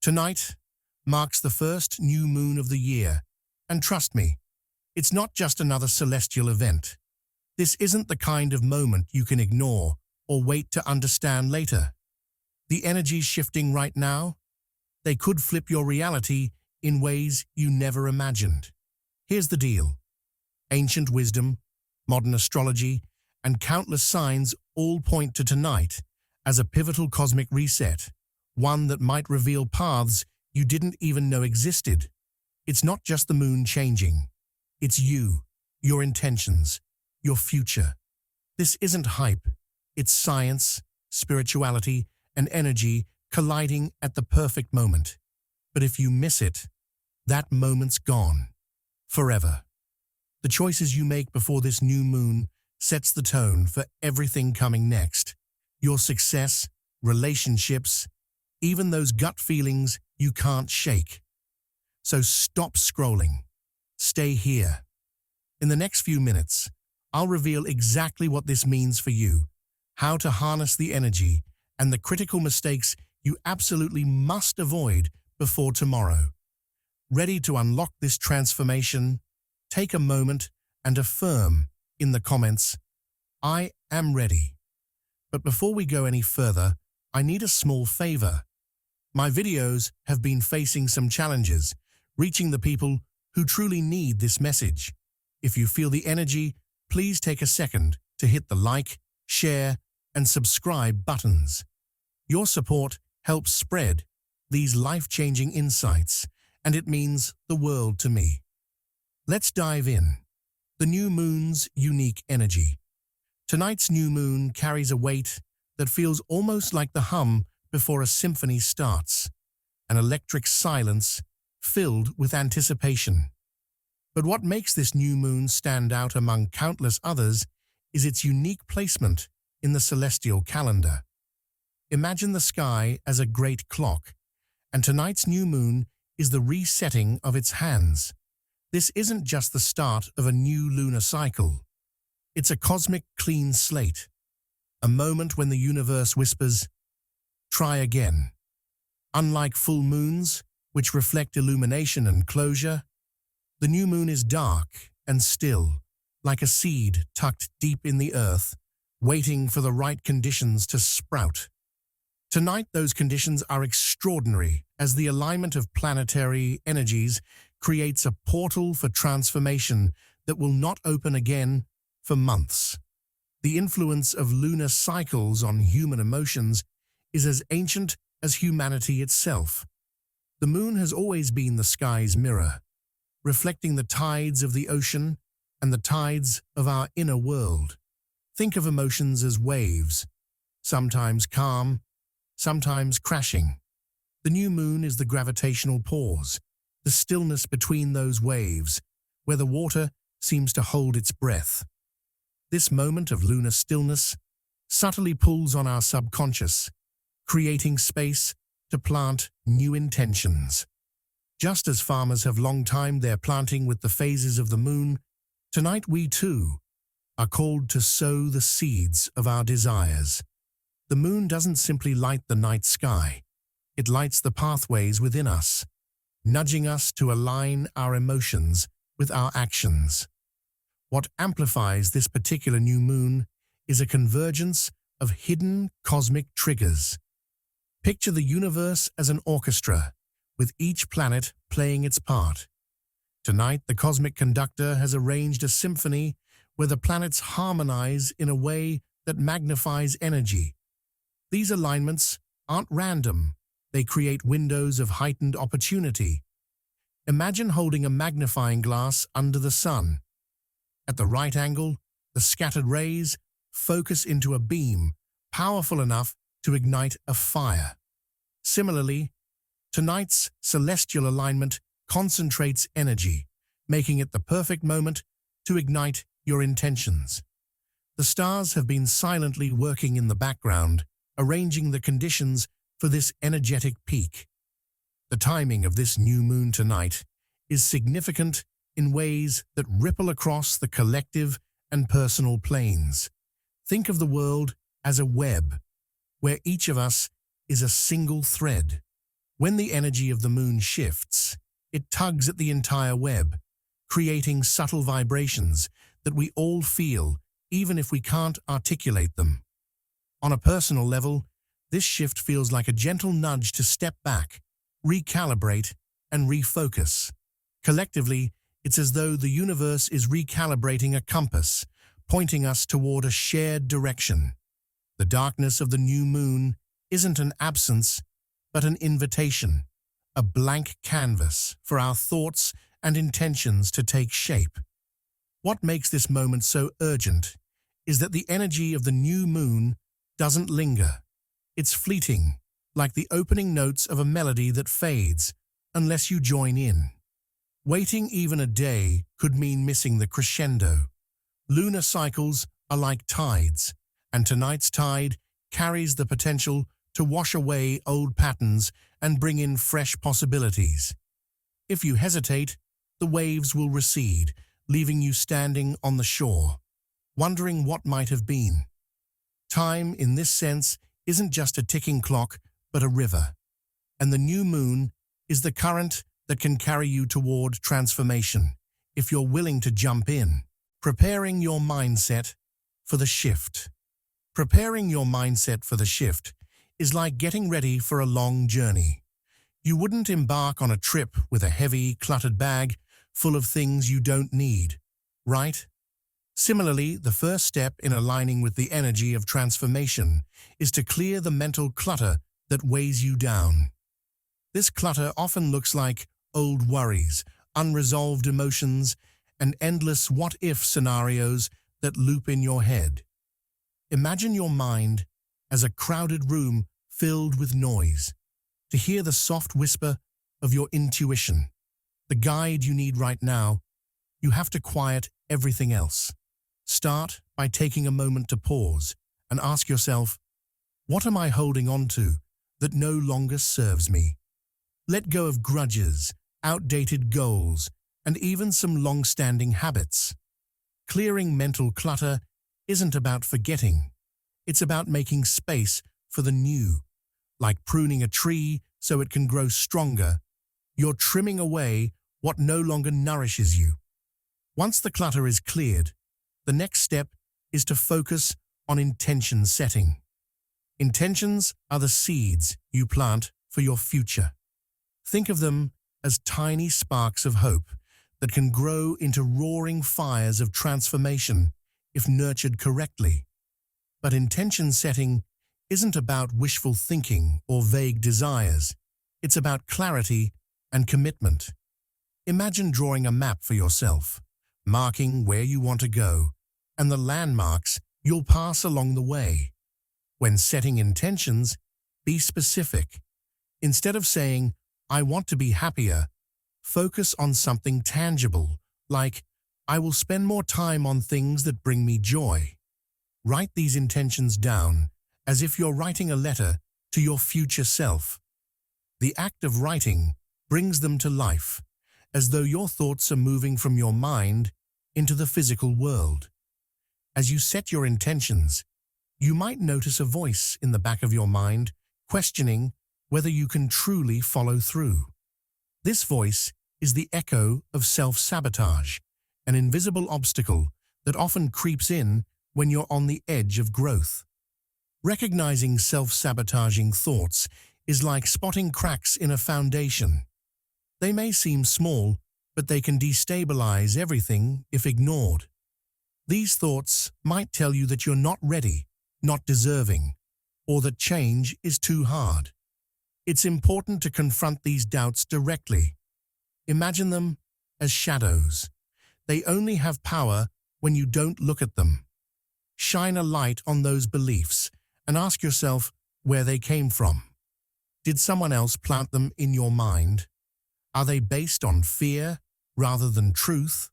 Tonight marks the first new moon of the year, and trust me, it's not just another celestial event. This isn't the kind of moment you can ignore or wait to understand later. The energies shifting right now, they could flip your reality in ways you never imagined. Here's the deal. Ancient wisdom, modern astrology, and countless signs all point to tonight as a pivotal cosmic reset, one that might reveal paths you didn't even know existed. It's not just the moon changing. It's you, your intentions, your future. This isn't hype. It's science, spirituality, and energy colliding at the perfect moment. But if you miss it, that moment's gone. Forever. The choices you make before this new moon sets the tone for everything coming next. Your success, relationships, even those gut feelings you can't shake. So stop scrolling. Stay here. In the next few minutes, I'll reveal exactly what this means for you, how to harness the energy, and the critical mistakes you absolutely must avoid before tomorrow. Ready to unlock this transformation? Take a moment and affirm in the comments, "I am ready." But before we go any further, I need a small favor. My videos have been facing some challenges, reaching the people who truly need this message. If you feel the energy, please take a second to hit the like, share, and subscribe buttons. Your support helps spread these life-changing insights, and it means the world to me. Let's dive in. The new moon's unique energy. Tonight's new moon carries a weight that feels almost like the hum before a symphony starts, an electric silence filled with anticipation. But what makes this new moon stand out among countless others is its unique placement in the celestial calendar. Imagine the sky as a great clock, and tonight's new moon is the resetting of its hands. This isn't just the start of a new lunar cycle. It's a cosmic clean slate, a moment when the universe whispers, "Try again." Unlike full moons, which reflect illumination and closure, the new moon is dark and still, like a seed tucked deep in the earth, waiting for the right conditions to sprout. Tonight, those conditions are extraordinary as the alignment of planetary energies creates a portal for transformation that will not open again for months. The influence of lunar cycles on human emotions is as ancient as humanity itself. The moon has always been the sky's mirror, reflecting the tides of the ocean and the tides of our inner world. Think of emotions as waves, sometimes calm, sometimes crashing. The new moon is the gravitational pause, the stillness between those waves, where the water seems to hold its breath. This moment of lunar stillness subtly pulls on our subconscious, creating space to plant new intentions. Just as farmers have long timed their planting with the phases of the moon, tonight we too are called to sow the seeds of our desires. The moon doesn't simply light the night sky, it lights the pathways within us, nudging us to align our emotions with our actions. What amplifies this particular new moon is a convergence of hidden cosmic triggers. Picture the universe as an orchestra, with each planet playing its part. Tonight, the cosmic conductor has arranged a symphony where the planets harmonize in a way that magnifies energy. These alignments aren't random. They create windows of heightened opportunity. Imagine holding a magnifying glass under the sun. At the right angle, the scattered rays focus into a beam powerful enough to ignite a fire. Similarly, tonight's celestial alignment concentrates energy, making it the perfect moment to ignite your intentions. The stars have been silently working in the background, arranging the conditions for this energetic peak. The timing of this new moon tonight is significant in ways that ripple across the collective and personal planes. Think of the world as a web, where each of us is a single thread. When the energy of the moon shifts, it tugs at the entire web, creating subtle vibrations that we all feel even if we can't articulate them. On a personal level, this shift feels like a gentle nudge to step back, recalibrate, and refocus. Collectively, it's as though the universe is recalibrating a compass, pointing us toward a shared direction. The darkness of the new moon isn't an absence, but an invitation, a blank canvas for our thoughts and intentions to take shape. What makes this moment so urgent is that the energy of the new moon doesn't linger. It's fleeting, like the opening notes of a melody that fades unless you join in. Waiting even a day could mean missing the crescendo. Lunar cycles are like tides, and tonight's tide carries the potential to wash away old patterns and bring in fresh possibilities. If you hesitate, the waves will recede, leaving you standing on the shore, wondering what might have been. Time, in this sense, isn't just a ticking clock, but a river. And the new moon is the current that can carry you toward transformation, if you're willing to jump in. Preparing your mindset for the shift. Preparing your mindset for the shift is like getting ready for a long journey. You wouldn't embark on a trip with a heavy, cluttered bag full of things you don't need, right? Similarly, the first step in aligning with the energy of transformation is to clear the mental clutter that weighs you down. This clutter often looks like old worries, unresolved emotions, and endless what-if scenarios that loop in your head. Imagine your mind as a crowded room filled with noise. To hear the soft whisper of your intuition, the guide you need right now, you have to quiet everything else. Start by taking a moment to pause and ask yourself, what am I holding on to that no longer serves me? Let go of grudges, outdated goals, and even some long-standing habits. Clearing mental clutter isn't about forgetting. It's about making space for the new. Like pruning a tree so it can grow stronger, you're trimming away what no longer nourishes you. Once the clutter is cleared, the next step is to focus on intention setting. Intentions are the seeds you plant for your future. Think of them as tiny sparks of hope that can grow into roaring fires of transformation if nurtured correctly. But intention setting isn't about wishful thinking or vague desires. It's about clarity and commitment. Imagine drawing a map for yourself, marking where you want to go and the landmarks you'll pass along the way. When setting intentions, be specific. Instead of saying, I want to be happier, focus on something tangible, like, I will spend more time on things that bring me joy. Write these intentions down as if you're writing a letter to your future self. The act of writing brings them to life, as though your thoughts are moving from your mind into the physical world. As you set your intentions, you might notice a voice in the back of your mind questioning whether you can truly follow through. This voice is the echo of self-sabotage, an invisible obstacle that often creeps in when you're on the edge of growth. Recognizing self-sabotaging thoughts is like spotting cracks in a foundation. They may seem small, but they can destabilize everything if ignored. These thoughts might tell you that you're not ready, not deserving, or that change is too hard. It's important to confront these doubts directly. Imagine them as shadows. They only have power when you don't look at them. Shine a light on those beliefs and ask yourself where they came from. Did someone else plant them in your mind? Are they based on fear rather than truth?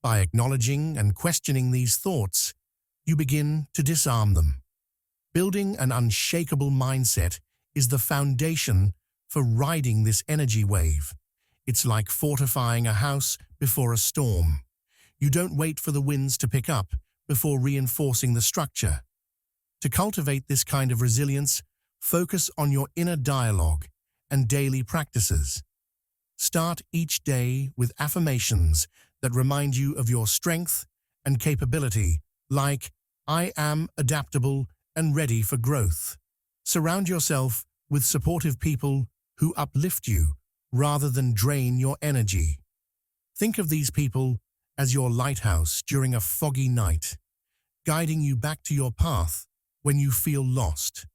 By acknowledging and questioning these thoughts, you begin to disarm them. Building an unshakable mindset is the foundation for riding this energy wave. It's like fortifying a house before a storm. You don't wait for the winds to pick up before reinforcing the structure. To cultivate this kind of resilience, focus on your inner dialogue and daily practices. Start each day with affirmations that remind you of your strength and capability, like, "I am adaptable and ready for growth." Surround yourself with supportive people who uplift you rather than drain your energy. Think of these people as your lighthouse during a foggy night, guiding you back to your path when you feel lost.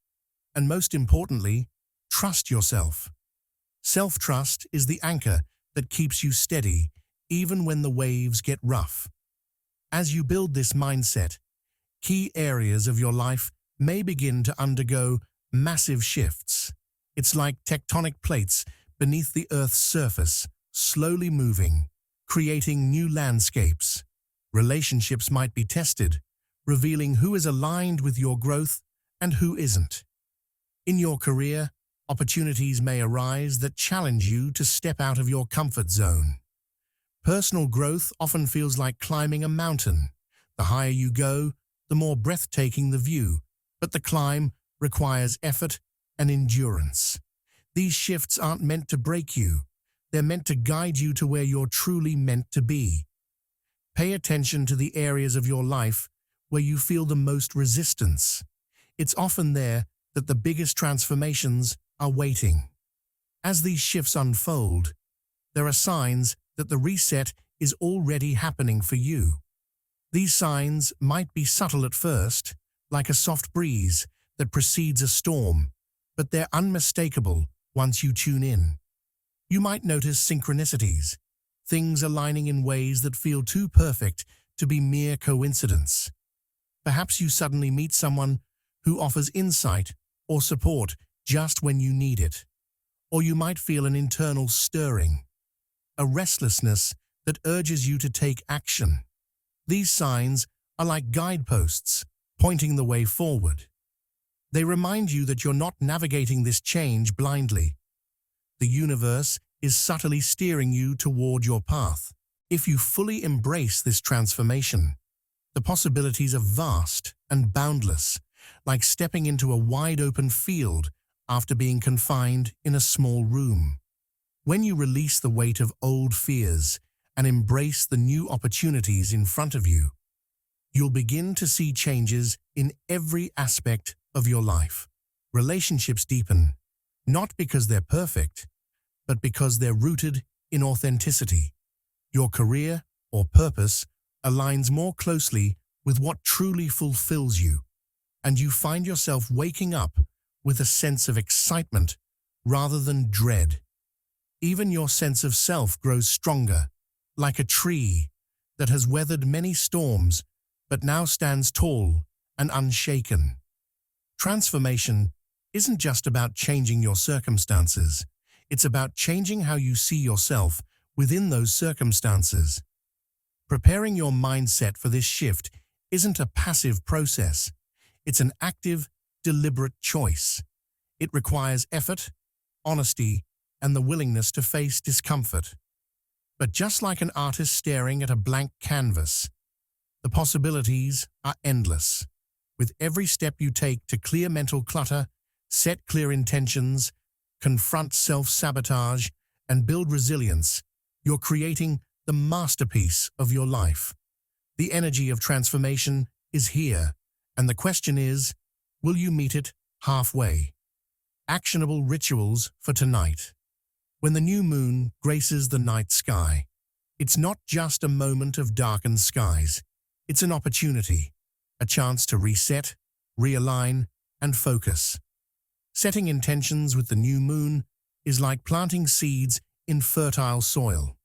And most importantly, trust yourself. Self-trust is the anchor that keeps you steady even when the waves get rough. As you build this mindset, key areas of your life may begin to undergo massive shifts. It's like tectonic plates beneath the Earth's surface, slowly moving, creating new landscapes. Relationships might be tested, revealing who is aligned with your growth and who isn't. In your career, opportunities may arise that challenge you to step out of your comfort zone. Personal growth often feels like climbing a mountain. The higher you go, the more breathtaking the view, but the climb requires effort and endurance. These shifts aren't meant to break you. They're meant to guide you to where you're truly meant to be. Pay attention to the areas of your life where you feel the most resistance. It's often there that the biggest transformations are waiting. As these shifts unfold, there are signs that the reset is already happening for you. These signs might be subtle at first, like a soft breeze that precedes a storm, but they're unmistakable once you tune in. You might notice synchronicities, things aligning in ways that feel too perfect to be mere coincidence. Perhaps you suddenly meet someone who offers insight or support just when you need it. Or you might feel an internal stirring, a restlessness that urges you to take action. These signs are like guideposts, pointing the way forward. They remind you that you're not navigating this change blindly. The universe is subtly steering you toward your path. If you fully embrace this transformation, the possibilities are vast and boundless, like stepping into a wide-open field after being confined in a small room. When you release the weight of old fears and embrace the new opportunities in front of you, you'll begin to see changes in every aspect of your life. Relationships deepen, not because they're perfect, but because they're rooted in authenticity. Your career or purpose aligns more closely with what truly fulfills you, and you find yourself waking up with a sense of excitement rather than dread. Even your sense of self grows stronger, like a tree that has weathered many storms but now stands tall and unshaken. Transformation isn't just about changing your circumstances. It's about changing how you see yourself within those circumstances. Preparing your mindset for this shift isn't a passive process. It's an active, deliberate choice. It requires effort, honesty, and the willingness to face discomfort. But just like an artist staring at a blank canvas, the possibilities are endless. With every step you take to clear mental clutter, set clear intentions, confront self-sabotage, and build resilience, you're creating the masterpiece of your life. The energy of transformation is here, and the question is, will you meet it halfway? Actionable rituals for tonight. When the new moon graces the night sky, it's not just a moment of darkened skies. It's an opportunity, a chance to reset, realign, and focus. Setting intentions with the new moon is like planting seeds in fertile soil.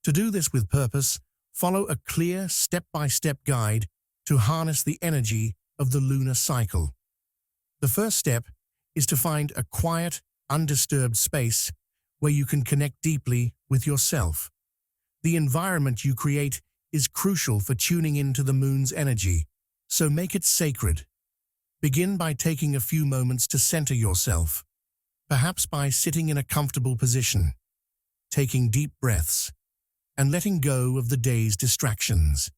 To do this with purpose, follow a clear step-by-step guide to harness the energy of the lunar cycle. The first step is to find a quiet, undisturbed space where you can connect deeply with yourself. The environment you create is crucial for tuning into the moon's energy, so make it sacred. Begin by taking a few moments to center yourself, perhaps by sitting in a comfortable position, taking deep breaths, and letting go of the day's distractions.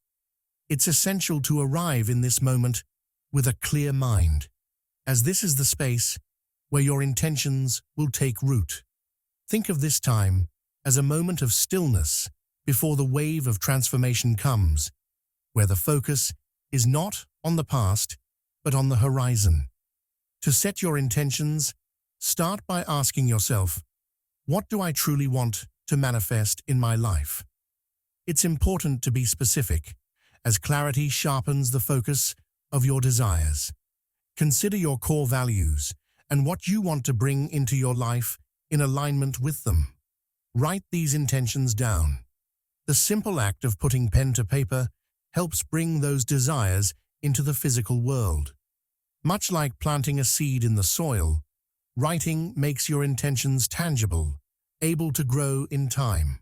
It's essential to arrive in this moment with a clear mind, as this is the space where your intentions will take root. Think of this time as a moment of stillness before the wave of transformation comes, where the focus is not on the past, but on the horizon. To set your intentions, start by asking yourself, what do I truly want to manifest in my life? It's important to be specific, as clarity sharpens the focus of your desires. Consider your core values and what you want to bring into your life in alignment with them. Write these intentions down. The simple act of putting pen to paper helps bring those desires into the physical world. Much like planting a seed in the soil, writing makes your intentions tangible, able to grow in time.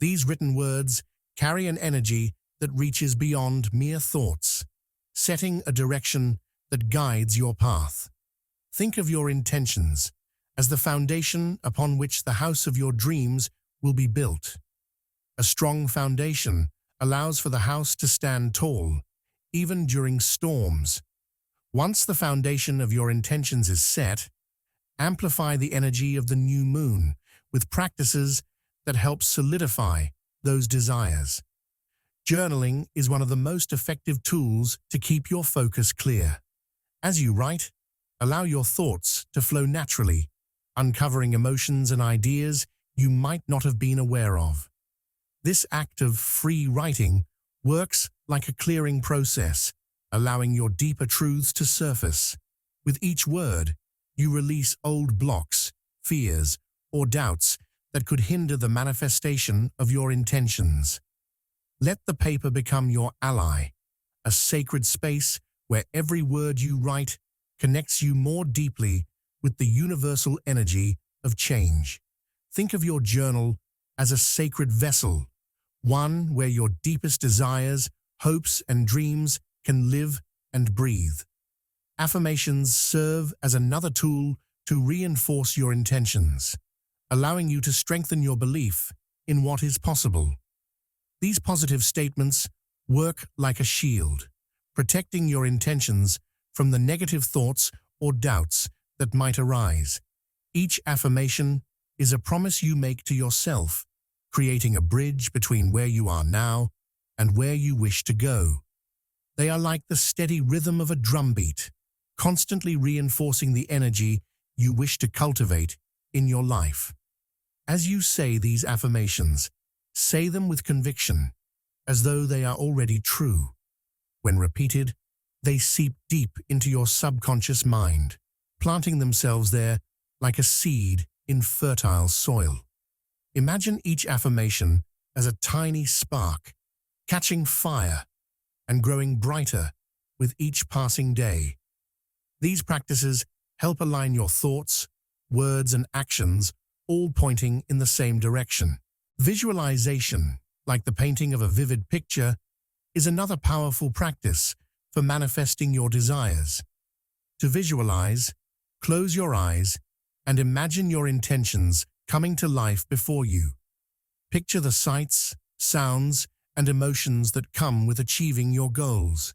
These written words carry an energy that reaches beyond mere thoughts, setting a direction that guides your path. Think of your intentions as the foundation upon which the house of your dreams will be built. A strong foundation allows for the house to stand tall, even during storms. Once the foundation of your intentions is set, amplify the energy of the new moon with practices that help solidify those desires. Journaling is one of the most effective tools to keep your focus clear. As you write, allow your thoughts to flow naturally, uncovering emotions and ideas you might not have been aware of. This act of free writing works like a clearing process, allowing your deeper truths to surface. With each word, you release old blocks, fears, or doubts that could hinder the manifestation of your intentions. Let the paper become your ally, a sacred space where every word you write connects you more deeply with the universal energy of change. Think of your journal as a sacred vessel, one where your deepest desires, hopes, and dreams can live and breathe. Affirmations serve as another tool to reinforce your intentions, allowing you to strengthen your belief in what is possible. These positive statements work like a shield, protecting your intentions from the negative thoughts or doubts that might arise. Each affirmation is a promise you make to yourself, creating a bridge between where you are now and where you wish to go. They are like the steady rhythm of a drumbeat, constantly reinforcing the energy you wish to cultivate in your life. As you say these affirmations, say them with conviction, as though they are already true. When repeated, they seep deep into your subconscious mind, planting themselves there like a seed in fertile soil. Imagine each affirmation as a tiny spark, catching fire and growing brighter with each passing day. These practices help align your thoughts, words, and actions, all pointing in the same direction. Visualization, like the painting of a vivid picture, is another powerful practice for manifesting your desires. To visualize, close your eyes and imagine your intentions coming to life before you. Picture the sights, sounds, and emotions that come with achieving your goals.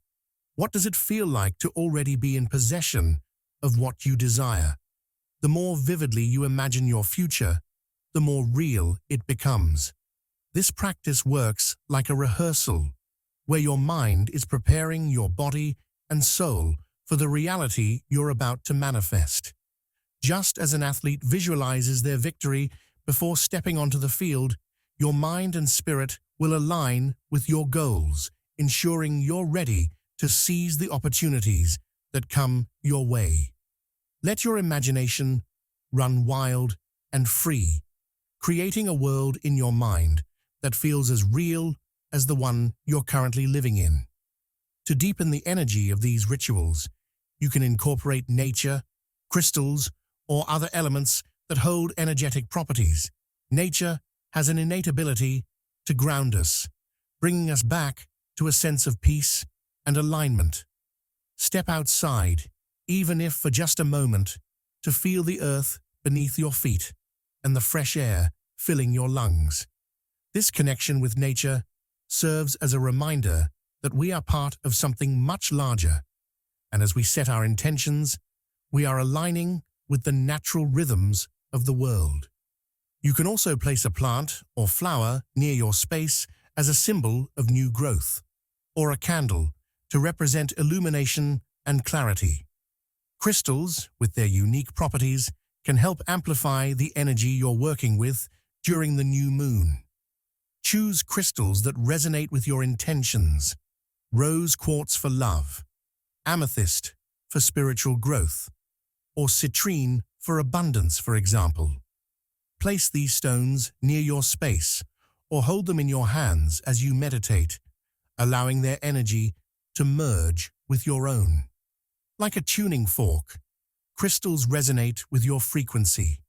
What does it feel like to already be in possession of what you desire? The more vividly you imagine your future, the more real it becomes. This practice works like a rehearsal, where your mind is preparing your body and soul for the reality you're about to manifest. Just as an athlete visualizes their victory before stepping onto the field, your mind and spirit will align with your goals, ensuring you're ready to seize the opportunities that come your way. Let your imagination run wild and free, creating a world in your mind that feels as real as the one you're currently living in. To deepen the energy of these rituals, you can incorporate nature, crystals, or other elements that hold energetic properties. Nature has an innate ability to ground us, bringing us back to a sense of peace and alignment. Step outside, even if for just a moment, to feel the earth beneath your feet and the fresh air filling your lungs. This connection with nature serves as a reminder that we are part of something much larger, and as we set our intentions, we are aligning with the natural rhythms of the world. You can also place a plant or flower near your space as a symbol of new growth, or a candle to represent illumination and clarity. Crystals, with their unique properties, can help amplify the energy you're working with during the new moon. Choose crystals that resonate with your intentions. Rose quartz for love, amethyst for spiritual growth, or citrine for abundance, for example. Place these stones near your space or hold them in your hands as you meditate, allowing their energy to merge with your own. Like a tuning fork, crystals resonate with your frequency,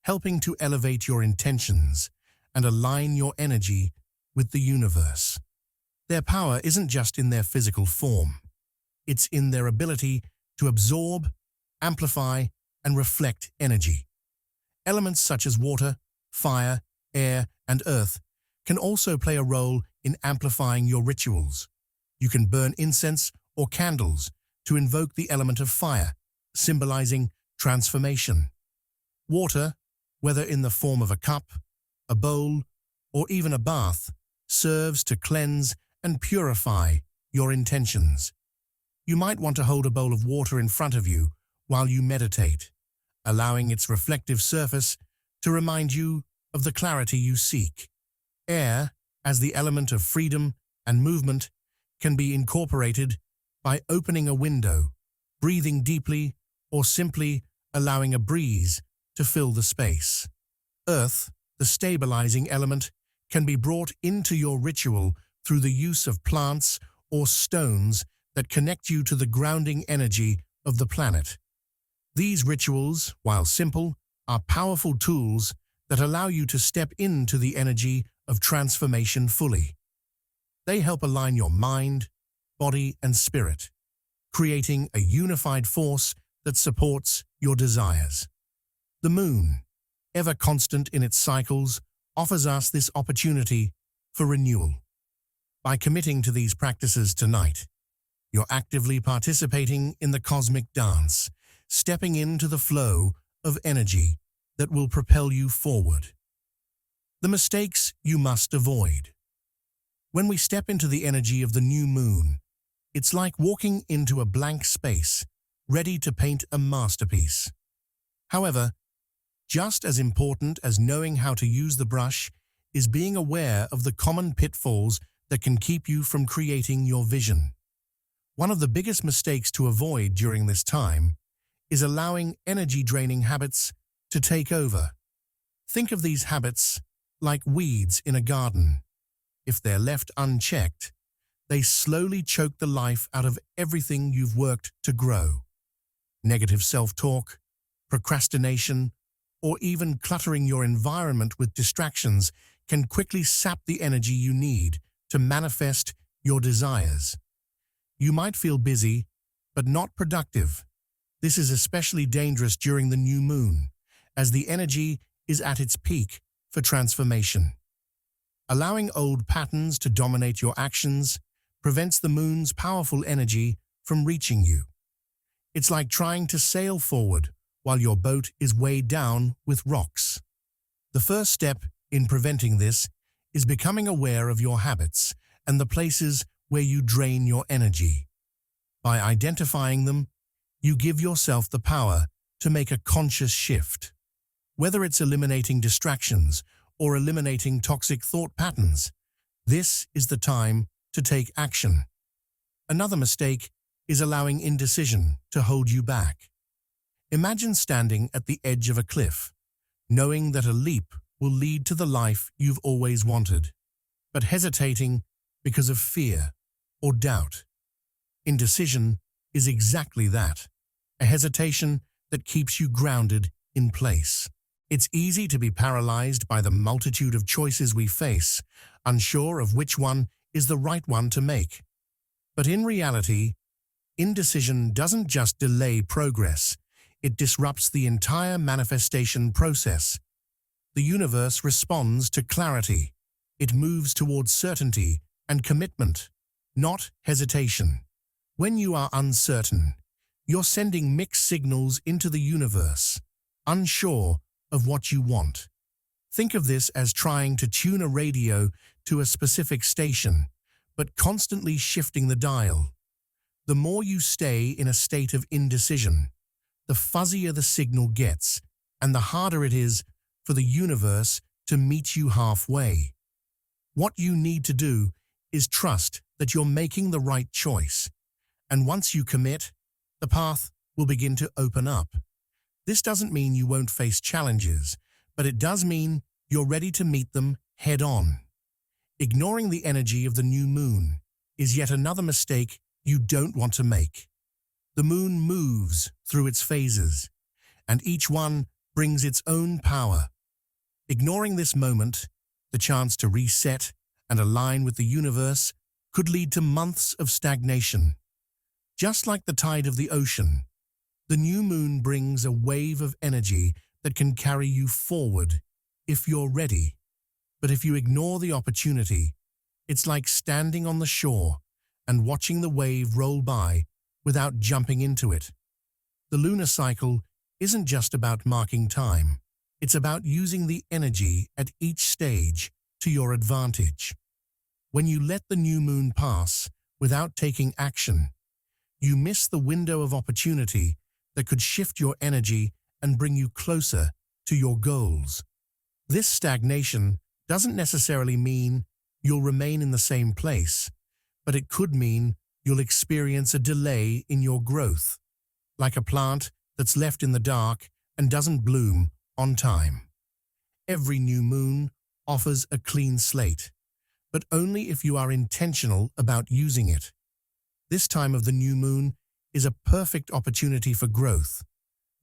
helping to elevate your intentions and align your energy with the universe. Their power isn't just in their physical form. It's in their ability to absorb, amplify, and reflect energy. Elements such as water, fire, air, and earth can also play a role in amplifying your rituals. You can burn incense or candles to invoke the element of fire, symbolizing transformation. Water, whether in the form of a cup, a bowl, or even a bath, serves to cleanse and purify your intentions. You might want to hold a bowl of water in front of you while you meditate, allowing its reflective surface to remind you of the clarity you seek. Air, as the element of freedom and movement, can be incorporated by opening a window, breathing deeply, or simply allowing a breeze to fill the space. Earth, the stabilizing element, can be brought into your ritual through the use of plants or stones that connect you to the grounding energy of the planet. These rituals, while simple, are powerful tools that allow you to step into the energy of transformation fully. They help align your mind, body, and spirit, creating a unified force that supports your desires. The moon, ever constant in its cycles, offers us this opportunity for renewal. By committing to these practices tonight, you're actively participating in the cosmic dance, stepping into the flow of energy that will propel you forward. The mistakes you must avoid. When we step into the energy of the new moon, it's like walking into a blank space, ready to paint a masterpiece. However, just as important as knowing how to use the brush is being aware of the common pitfalls that can keep you from creating your vision. One of the biggest mistakes to avoid during this time is allowing energy-draining habits to take over. Think of these habits like weeds in a garden. If they're left unchecked, they slowly choke the life out of everything you've worked to grow. Negative self-talk, procrastination, or even cluttering your environment with distractions can quickly sap the energy you need to manifest your desires. You might feel busy, but not productive. This is especially dangerous during the new moon, as the energy is at its peak for transformation. Allowing old patterns to dominate your actions prevents the moon's powerful energy from reaching you. It's like trying to sail forward while your boat is weighed down with rocks. The first step in preventing this is becoming aware of your habits and the places where you drain your energy. By identifying them, you give yourself the power to make a conscious shift. Whether it's eliminating distractions or eliminating toxic thought patterns, this is the time to take action. Another mistake is allowing indecision to hold you back. Imagine standing at the edge of a cliff, knowing that a leap will lead to the life you've always wanted, but hesitating because of fear or doubt. Indecision is exactly that, a hesitation that keeps you grounded in place. It's easy to be paralyzed by the multitude of choices we face, unsure of which one is the right one to make. But in reality, indecision doesn't just delay progress, it disrupts the entire manifestation process. The universe responds to clarity. It moves towards certainty and commitment, not hesitation. When you are uncertain, You're sending mixed signals into the universe, unsure of what you want. Think of this as trying to tune a radio to a specific station, but constantly shifting the dial. The more you stay in a state of indecision, the fuzzier the signal gets, and the harder it is for the universe to meet you halfway. What you need to do is trust that you're making the right choice, and once you commit, the path will begin to open up. This doesn't mean you won't face challenges, but it does mean you're ready to meet them head-on. Ignoring the energy of the new moon is yet another mistake you don't want to make. The moon moves through its phases, and each one brings its own power. Ignoring this moment, the chance to reset and align with the universe, could lead to months of stagnation. Just like the tide of the ocean, the new moon brings a wave of energy that can carry you forward if you're ready. But if you ignore the opportunity, it's like standing on the shore and watching the wave roll by without jumping into it. The lunar cycle isn't just about marking time. It's about using the energy at each stage to your advantage. When you let the new moon pass without taking action, you miss the window of opportunity that could shift your energy and bring you closer to your goals. This stagnation doesn't necessarily mean you'll remain in the same place, but it could mean you'll experience a delay in your growth, like a plant that's left in the dark and doesn't bloom on time. Every new moon offers a clean slate, but only if you are intentional about using it. This time of the new moon is a perfect opportunity for growth,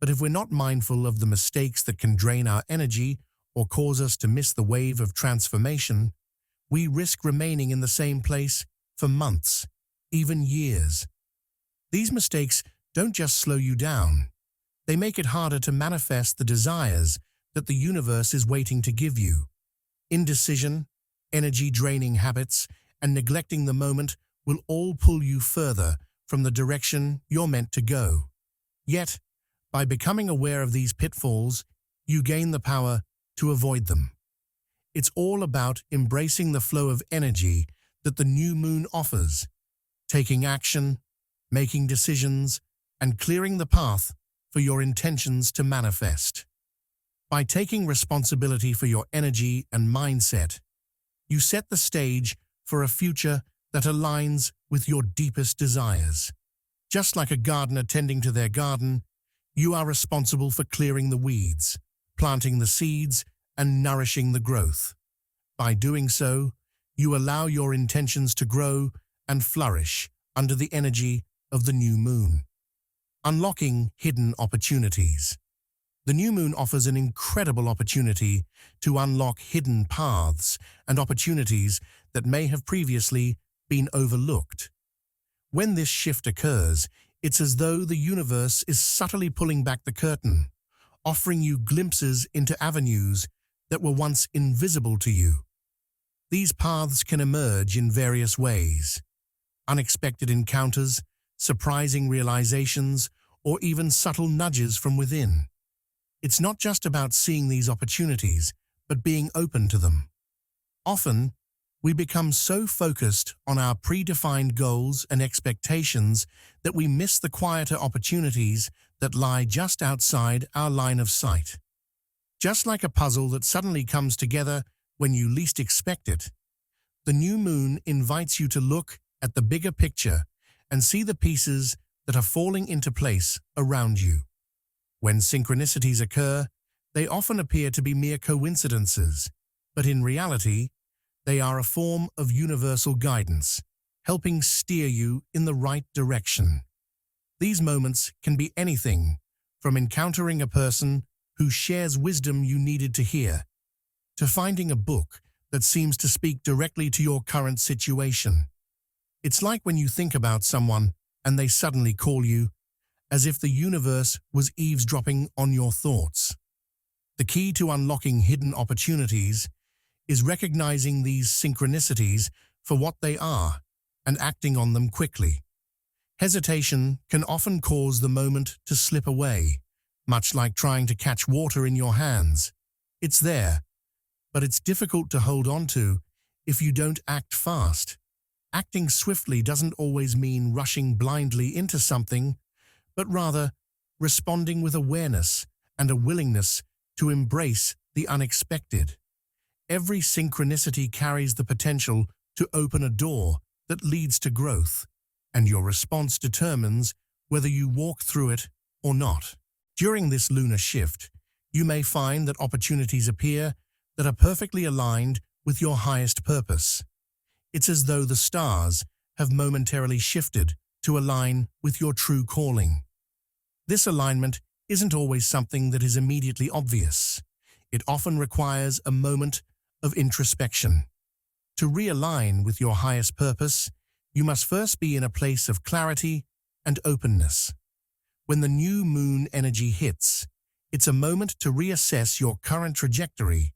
but if we're not mindful of the mistakes that can drain our energy or cause us to miss the wave of transformation, we risk remaining in the same place for months, even years. These mistakes don't just slow you down. They make it harder to manifest the desires that the universe is waiting to give you. Indecision, energy-draining habits, and neglecting the moment will all pull you further from the direction you're meant to go. Yet, by becoming aware of these pitfalls, you gain the power to avoid them. It's all about embracing the flow of energy that the new moon offers, taking action, making decisions, and clearing the path for your intentions to manifest. By taking responsibility for your energy and mindset, you set the stage for a future that aligns with your deepest desires. Just like a gardener tending to their garden, you are responsible for clearing the weeds, planting the seeds, and nourishing the growth. By doing so, you allow your intentions to grow and flourish under the energy of the new moon. Unlocking hidden opportunities. The new moon offers an incredible opportunity to unlock hidden paths and opportunities that may have previously been overlooked. When this shift occurs, it's as though the universe is subtly pulling back the curtain, offering you glimpses into avenues that were once invisible to you. These paths can emerge in various ways: unexpected encounters, surprising realizations, or even subtle nudges from within. It's not just about seeing these opportunities, but being open to them. Often, we become so focused on our predefined goals and expectations that we miss the quieter opportunities that lie just outside our line of sight. Just like a puzzle that suddenly comes together when you least expect it, the new moon invites you to look at the bigger picture and see the pieces that are falling into place around you. When synchronicities occur, they often appear to be mere coincidences, but in reality, they are a form of universal guidance, helping steer you in the right direction. These moments can be anything from encountering a person who shares wisdom you needed to hear, to finding a book that seems to speak directly to your current situation. It's like when you think about someone and they suddenly call you, as if the universe was eavesdropping on your thoughts. The key to unlocking hidden opportunities is recognizing these synchronicities for what they are and acting on them quickly. Hesitation can often cause the moment to slip away, much like trying to catch water in your hands. It's there, but it's difficult to hold on to if you don't act fast. Acting swiftly doesn't always mean rushing blindly into something, but rather responding with awareness and a willingness to embrace the unexpected. Every synchronicity carries the potential to open a door that leads to growth, and your response determines whether you walk through it or not. During this lunar shift, you may find that opportunities appear that are perfectly aligned with your highest purpose. It's as though the stars have momentarily shifted to align with your true calling. This alignment isn't always something that is immediately obvious. It often requires a moment of introspection. To realign with your highest purpose, you must first be in a place of clarity and openness. When the new moon energy hits, it's a moment to reassess your current trajectory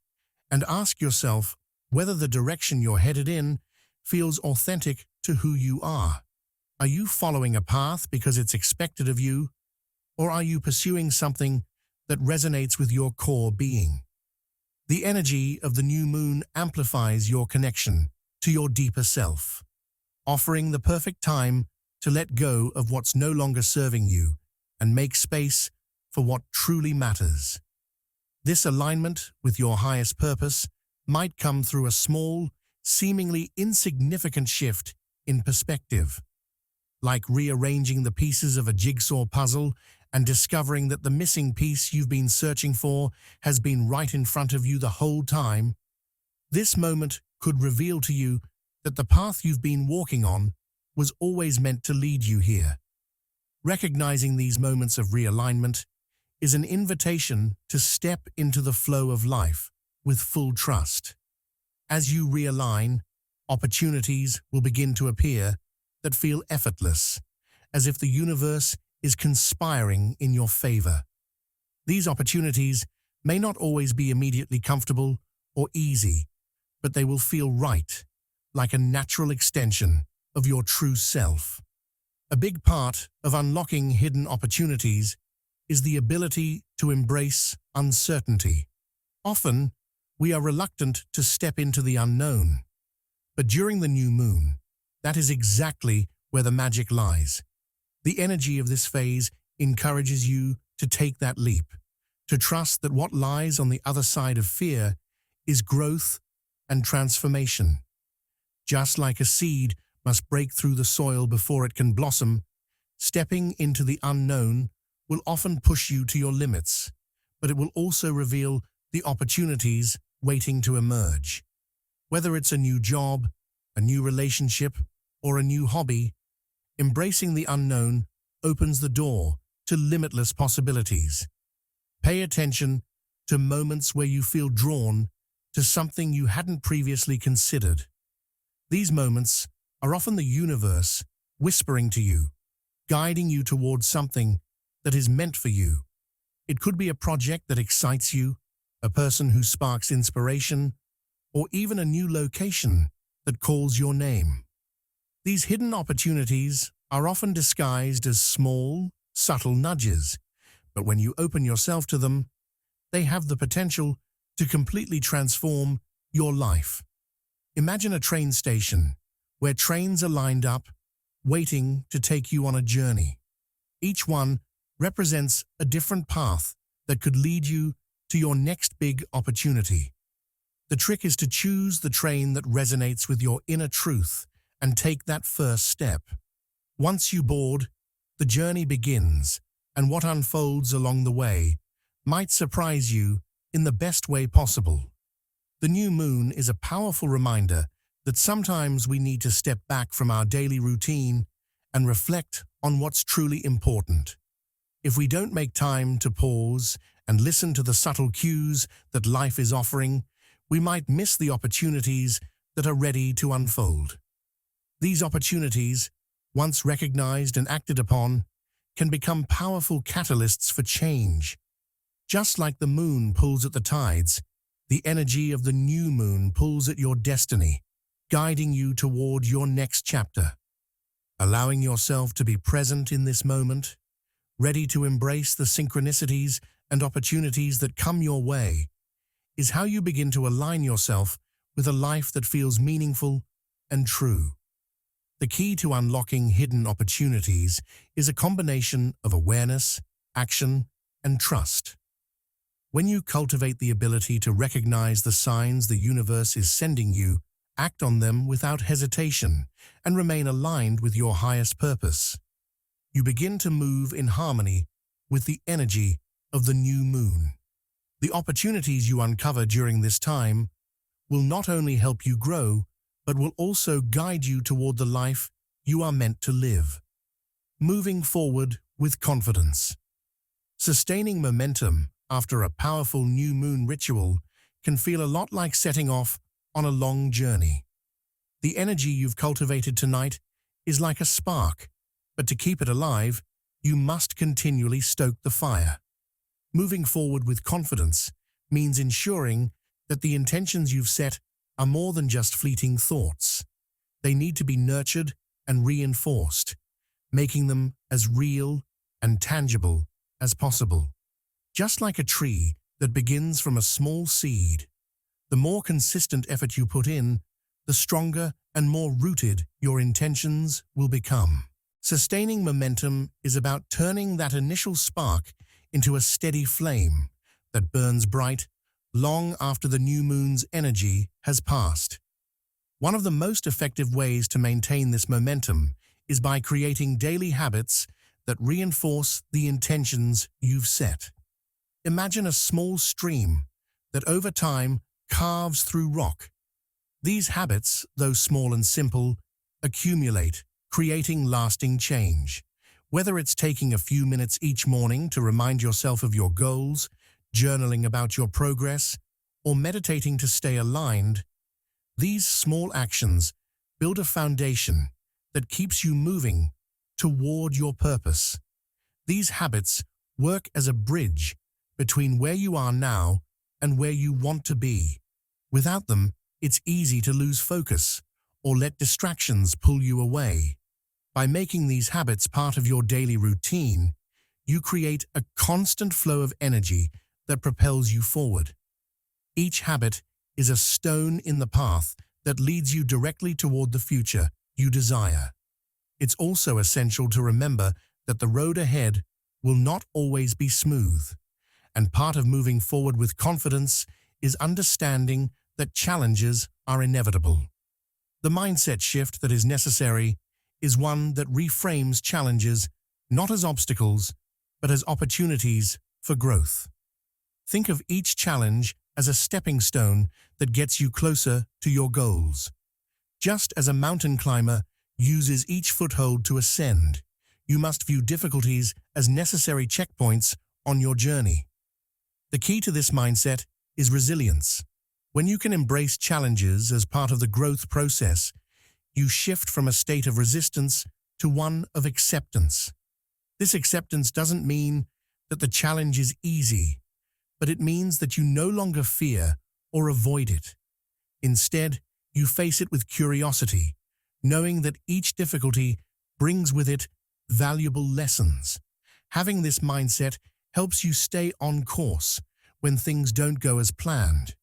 and ask yourself whether the direction you're headed in feels authentic to who you are. Are you following a path because it's expected of you, or are you pursuing something that resonates with your core being? The energy of the new moon amplifies your connection to your deeper self, offering the perfect time to let go of what's no longer serving you and make space for what truly matters. This alignment with your highest purpose might come through a small, seemingly insignificant shift in perspective, like rearranging the pieces of a jigsaw puzzle and discovering that the missing piece you've been searching for has been right in front of you the whole time. This moment could reveal to you that the path you've been walking on was always meant to lead you here. Recognizing these moments of realignment is an invitation to step into the flow of life with full trust. As you realign, opportunities will begin to appear that feel effortless, as if the universe is conspiring in your favor. These opportunities may not always be immediately comfortable or easy, but they will feel right, like a natural extension of your true self. A big part of unlocking hidden opportunities is the ability to embrace uncertainty. Often, we are reluctant to step into the unknown, but during the new moon, that is exactly where the magic lies. The energy of this phase encourages you to take that leap, to trust that what lies on the other side of fear is growth and transformation. Just like a seed must break through the soil before it can blossom, stepping into the unknown will often push you to your limits, but it will also reveal the opportunities waiting to emerge. Whether it's a new job, a new relationship, or a new hobby, embracing the unknown opens the door to limitless possibilities. Pay attention to moments where you feel drawn to something you hadn't previously considered. These moments are often the universe whispering to you, guiding you towards something that is meant for you. It could be a project that excites you, a person who sparks inspiration, or even a new location that calls your name. These hidden opportunities are often disguised as small, subtle nudges, but when you open yourself to them, they have the potential to completely transform your life. Imagine a train station where trains are lined up, waiting to take you on a journey. Each one represents a different path that could lead you to your next big opportunity. The trick is to choose the train that resonates with your inner truth and take that first step. Once you board, the journey begins, and what unfolds along the way might surprise you in the best way possible. The new moon is a powerful reminder that sometimes we need to step back from our daily routine and reflect on what's truly important. If we don't make time to pause and listen to the subtle cues that life is offering, we might miss the opportunities that are ready to unfold. These opportunities, once recognized and acted upon, can become powerful catalysts for change. Just like the moon pulls at the tides, the energy of the new moon pulls at your destiny, guiding you toward your next chapter. allowing yourself to be present in this moment, ready to embrace the synchronicities and opportunities that come your way, is how you begin to align yourself with a life that feels meaningful and true. The key to unlocking hidden opportunities is a combination of awareness, action, and trust. When you cultivate the ability to recognize the signs the universe is sending you, act on them without hesitation, and remain aligned with your highest purpose, you begin to move in harmony with the energy of the new moon. The opportunities you uncover during this time will not only help you grow, but will also guide you toward the life you are meant to live. Moving forward with confidence. Sustaining momentum after a powerful new moon ritual can feel a lot like setting off on a long journey. The energy you've cultivated tonight is like a spark, but to keep it alive, you must continually stoke the fire. Moving forward with confidence means ensuring that the intentions you've set are more than just fleeting thoughts. They need to be nurtured and reinforced, making them as real and tangible as possible. Just like a tree that begins from a small seed, the more consistent effort you put in, the stronger and more rooted your intentions will become. Sustaining momentum is about turning that initial spark into a steady flame that burns bright long after the new moon's energy has passed. One of the most effective ways to maintain this momentum is by creating daily habits that reinforce the intentions you've set. Imagine a small stream that over time carves through rock. These habits, though small and simple, accumulate, creating lasting change. Whether it's taking a few minutes each morning to remind yourself of your goals, journaling about your progress, or meditating to stay aligned, these small actions build a foundation that keeps you moving toward your purpose. These habits work as a bridge between where you are now and where you want to be. Without them, it's easy to lose focus or let distractions pull you away. By making these habits part of your daily routine, you create a constant flow of energy that propels you forward. Each habit is a stone in the path that leads you directly toward the future you desire. It's also essential to remember that the road ahead will not always be smooth, and part of moving forward with confidence is understanding that challenges are inevitable. The mindset shift that is necessary is one that reframes challenges not as obstacles, but as opportunities for growth. Think of each challenge as a stepping stone that gets you closer to your goals. Just as a mountain climber uses each foothold to ascend, you must view difficulties as necessary checkpoints on your journey. The key to this mindset is resilience. When you can embrace challenges as part of the growth process, you shift from a state of resistance to one of acceptance. This acceptance doesn't mean that the challenge is easy, but it means that you no longer fear or avoid it. Instead, you face it with curiosity, knowing that each difficulty brings with it valuable lessons. Having this mindset helps you stay on course when things don't go as planned.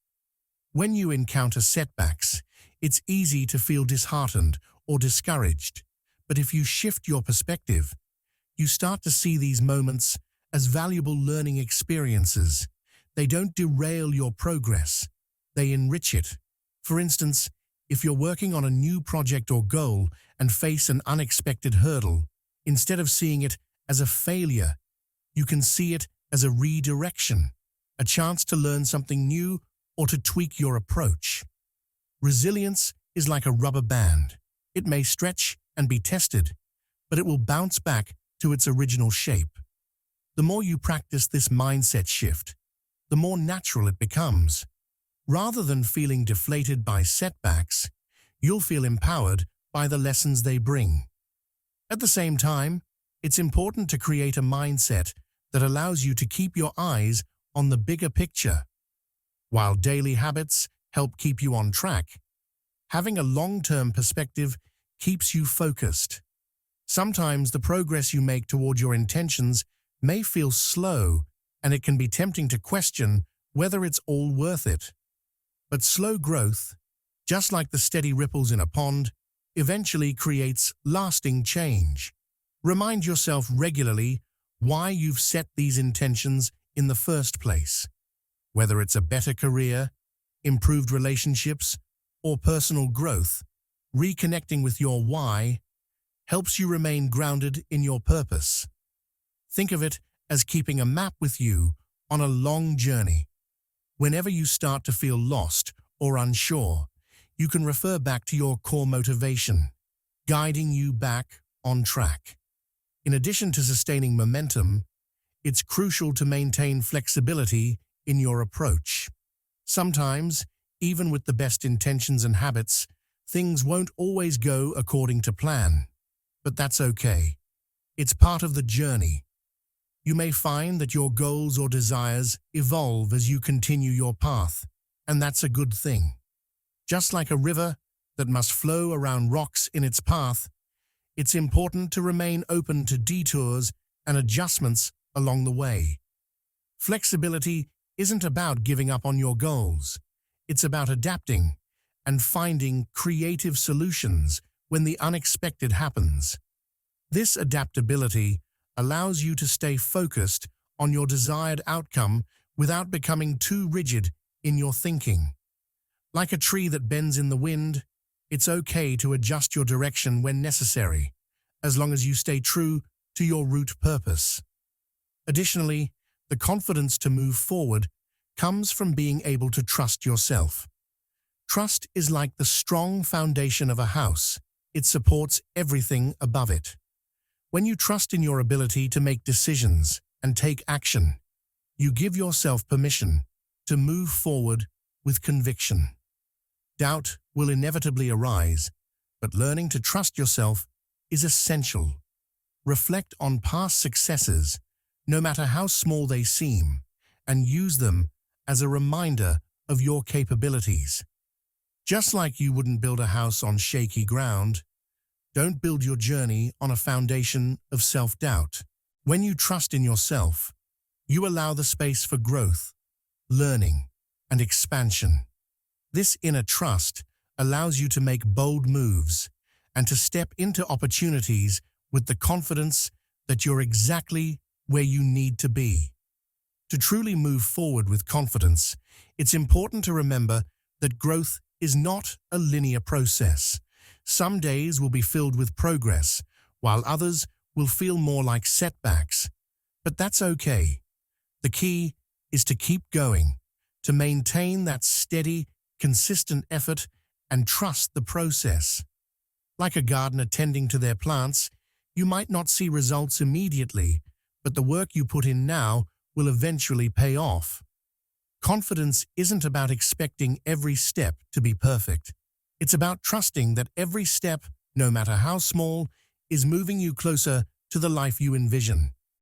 When you encounter setbacks, it's easy to feel disheartened or discouraged, but if you shift your perspective, you start to see these moments as valuable learning experiences. They don't derail your progress, they enrich it. For instance, if you're working on a new project or goal and face an unexpected hurdle, instead of seeing it as a failure, you can see it as a redirection, a chance to learn something new or to tweak your approach. Resilience is like a rubber band. It may stretch and be tested, but it will bounce back to its original shape. The more you practice this mindset shift, the more natural it becomes. Rather than feeling deflated by setbacks, you'll feel empowered by the lessons they bring. At the same time, it's important to create a mindset that allows you to keep your eyes on the bigger picture. While daily habits help keep you on track, having a long-term perspective keeps you focused. Sometimes the progress you make toward your intentions may feel slow, and it can be tempting to question whether it's all worth it. But slow growth, just like the steady ripples in a pond, eventually creates lasting change. Remind yourself regularly why you've set these intentions in the first place. Whether it's a better career, improved relationships, or personal growth, reconnecting with your why helps you remain grounded in your purpose. Think of it as keeping a map with you on a long journey. Whenever you start to feel lost or unsure, you can refer back to your core motivation, guiding you back on track. In addition to sustaining momentum, it's crucial to maintain flexibility in your approach. Sometimes, even with the best intentions and habits, things won't always go according to plan. But that's okay. It's part of the journey. You may find that your goals or desires evolve as you continue your path, and that's a good thing. Just like a river that must flow around rocks in its path, it's important to remain open to detours and adjustments along the way. Flexibility isn't about giving up on your goals. It's about adapting and finding creative solutions when the unexpected happens. This adaptability allows you to stay focused on your desired outcome without becoming too rigid in your thinking. Like a tree that bends in the wind, it's okay to adjust your direction when necessary, as long as you stay true to your root purpose. Additionally, the confidence to move forward comes from being able to trust yourself. Trust is like the strong foundation of a house. It supports everything above it. When you trust in your ability to make decisions and take action, you give yourself permission to move forward with conviction. Doubt will inevitably arise, but learning to trust yourself is essential. Reflect on past successes, no matter how small they seem, and use them as a reminder of your capabilities. Just like you wouldn't build a house on shaky ground, don't build your journey on a foundation of self-doubt. When you trust in yourself, you allow the space for growth, learning, and expansion. This inner trust allows you to make bold moves and to step into opportunities with the confidence that you're exactly where you need to be. To truly move forward with confidence, it's important to remember that growth is not a linear process. Some days will be filled with progress, while others will feel more like setbacks. But that's okay. The key is to keep going, to maintain that steady, consistent effort and trust the process. Like a gardener tending to their plants, you might not see results immediately, but the work you put in now will eventually pay off. Confidence isn't about expecting every step to be perfect. It's about trusting that every step, no matter how small, is moving you closer to the life you envision.